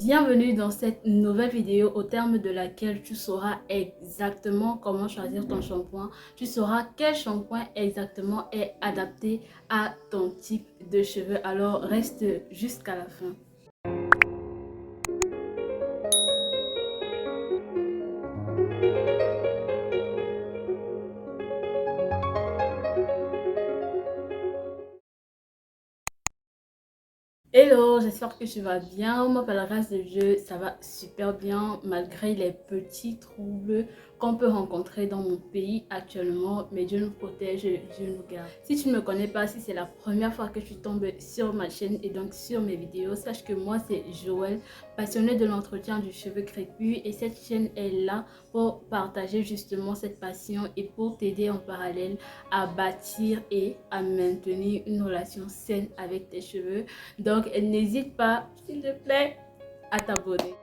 Bienvenue dans cette nouvelle vidéo au terme de laquelle tu sauras exactement comment choisir ton shampoing. Tu sauras quel shampoing exactement est adapté à ton type de cheveux. Alors reste jusqu'à la fin. Hello, j'espère que tu vas bien. Moi, par la grâce de Dieu, ça va super bien malgré les petits troubles qu'on peut rencontrer dans mon pays actuellement. Mais Dieu nous protège, Dieu nous garde. Si tu ne me connais pas, si c'est la première fois que tu tombes sur ma chaîne et donc sur mes vidéos, sache que moi, c'est Joël, passionnée de l'entretien du cheveu crépus. Et cette chaîne est là pour partager justement cette passion et pour t'aider en parallèle à bâtir et à maintenir une relation saine avec tes cheveux. Donc, n'hésite pas, s'il te plaît, à t'abonner.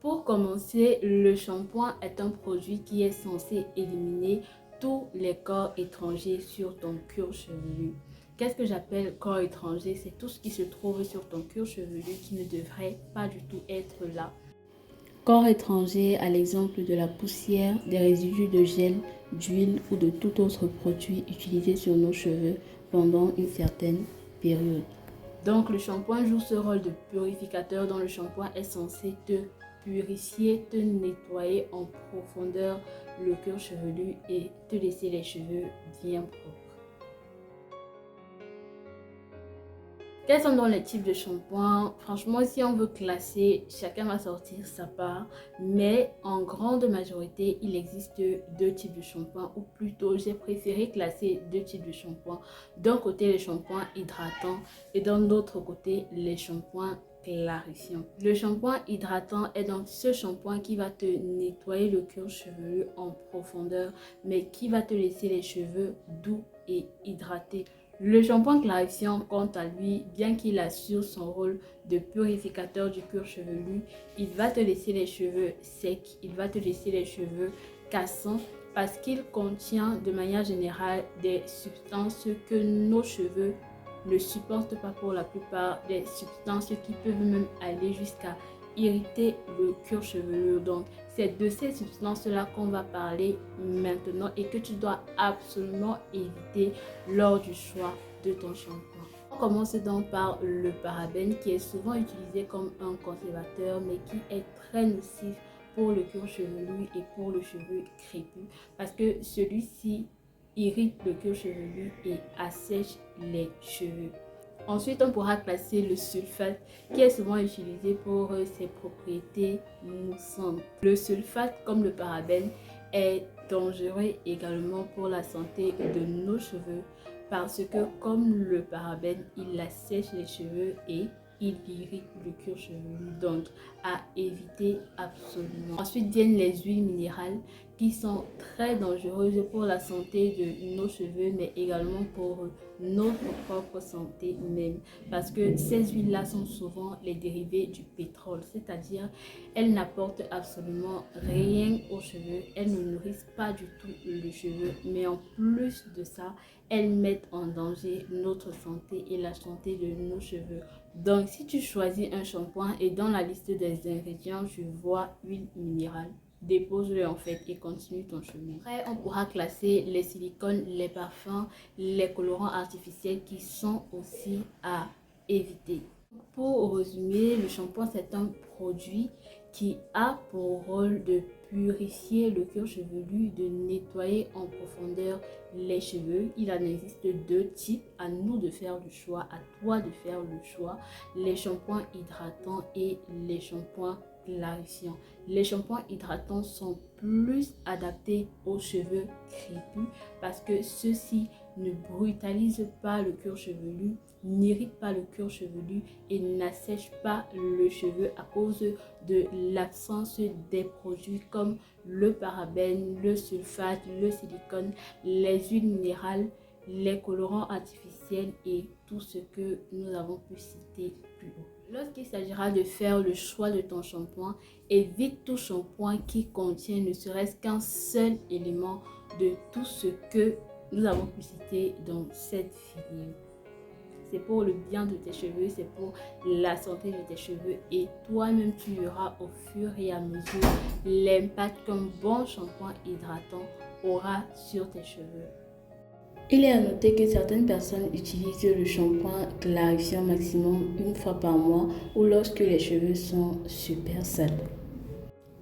Pour commencer, le shampoing est un produit qui est censé éliminer tous les corps étrangers sur ton cuir chevelu. Qu'est-ce que j'appelle corps étranger? C'est tout ce qui se trouve sur ton cuir chevelu qui ne devrait pas du tout être là. Corps étranger à l'exemple de la poussière, des résidus de gel, d'huile ou de tout autre produit utilisé sur nos cheveux pendant une certaine période. Donc le shampoing joue ce rôle de purificateur dont le shampoing est censé te purifier, te nettoyer en profondeur le cuir chevelu et te laisser les cheveux bien propres. Quels sont donc les types de shampoing? Franchement, si on veut classer, chacun va sortir sa part. Mais en grande majorité, il existe deux types de shampoing. Ou plutôt, j'ai préféré classer deux types de shampoing. D'un côté, les shampoings hydratants et d'un autre côté, les shampoings clarifiant. Le shampoing hydratant est donc ce shampoing qui va te nettoyer le cuir chevelu en profondeur, mais qui va te laisser les cheveux doux et hydratés. Le shampoing clarifiant, quant à lui, bien qu'il assure son rôle de purificateur du cuir chevelu, il va te laisser les cheveux secs, il va te laisser les cheveux cassants parce qu'il contient de manière générale des substances que nos cheveux ne supportent pas pour la plupart, des substances qui peuvent même aller jusqu'à irriter le cuir chevelu. Donc, c'est de ces substances-là qu'on va parler maintenant et que tu dois absolument éviter lors du choix de ton shampoing. On commence donc par le parabène qui est souvent utilisé comme un conservateur mais qui est très nocif pour le cuir chevelu et pour le cheveu crépus parce que celui-ci irrite le cuir chevelu et assèche les cheveux. Ensuite, on pourra classer le sulfate qui est souvent utilisé pour ses propriétés moussantes. Le sulfate, comme le parabène, est dangereux également pour la santé de nos cheveux parce que, comme le parabène, il assèche les cheveux et il irrite le cuir chevelu, donc à éviter absolument. Ensuite viennent les huiles minérales qui sont très dangereuses pour la santé de nos cheveux mais également pour notre propre santé même parce que ces huiles là sont souvent les dérivés du pétrole, c'est-à-dire elles n'apportent absolument rien aux cheveux, elles ne nourrissent pas du tout le cheveu mais en plus de ça elles mettent en danger notre santé et la santé de nos cheveux. Donc si tu choisis un shampoing et dans la liste des ingrédients tu vois huile minérale, dépose-le en fait et continue ton chemin. Après, on pourra classer les silicones, les parfums, les colorants artificiels qui sont aussi à éviter. Pour résumer, le shampoing c'est un produit qui a pour rôle de purifier le cuir chevelu, de nettoyer en profondeur les cheveux. Il en existe deux types, à nous de faire le choix, à toi de faire le choix, les shampoings hydratants et les shampoings clarifiants. Les shampoings hydratants sont plus adaptés aux cheveux crépus parce que ceux-ci ne brutalisent pas le cuir chevelu, n'irritent pas le cuir chevelu et n'assèchent pas le cheveu à cause de l'absence des produits comme le parabène, le sulfate, le silicone, les huiles minérales, les colorants artificiels et tout ce que nous avons pu citer plus haut. Lorsqu'il s'agira de faire le choix de ton shampoing, évite tout shampoing qui contient ne serait-ce qu'un seul élément de tout ce que nous avons pu citer dans cette vidéo. c'est pour le bien de tes cheveux, c'est pour la santé de tes cheveux et toi-même tu verras au fur et à mesure l'impact qu'un bon shampoing hydratant aura sur tes cheveux. Il est à noter que certaines personnes utilisent le shampoing clarifiant maximum une fois par mois ou lorsque les cheveux sont super sales.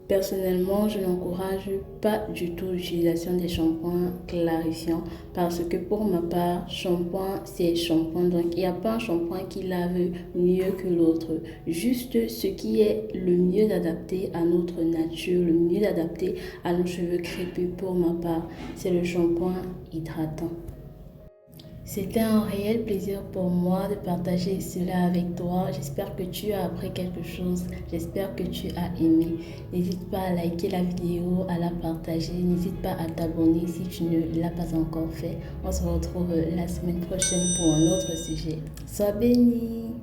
Personnellement, je n'encourage pas du tout l'utilisation des shampoings clarifiants parce que pour ma part, shampoing c'est shampoing. Donc, il n'y a pas un shampoing qui lave mieux que l'autre. Juste ce qui est le mieux adapté à notre nature, le mieux adapté à nos cheveux crépus pour ma part, c'est le shampoing hydratant. C'était un réel plaisir pour moi de partager cela avec toi. J'espère que tu as appris quelque chose. J'espère que tu as aimé. N'hésite pas à liker la vidéo, à la partager. N'hésite pas à t'abonner si tu ne l'as pas encore fait. On se retrouve la semaine prochaine pour un autre sujet. Sois béni!